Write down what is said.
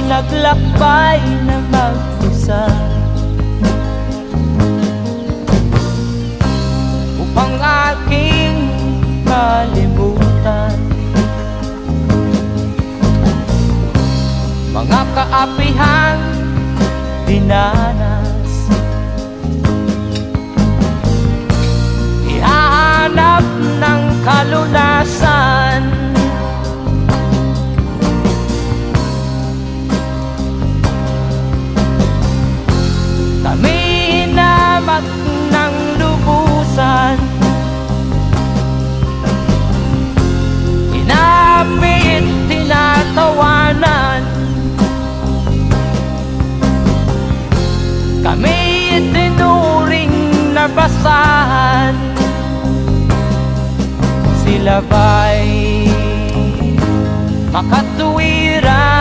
naglakbay na mag-isa upang aking kalimutan mga kaapihang dinanas. Ihahanap ng kalunasan kami hinamak ng lubusan, inapit, tinatawanan, kami itinuring na basahan. Sila ba'y makatuwiran?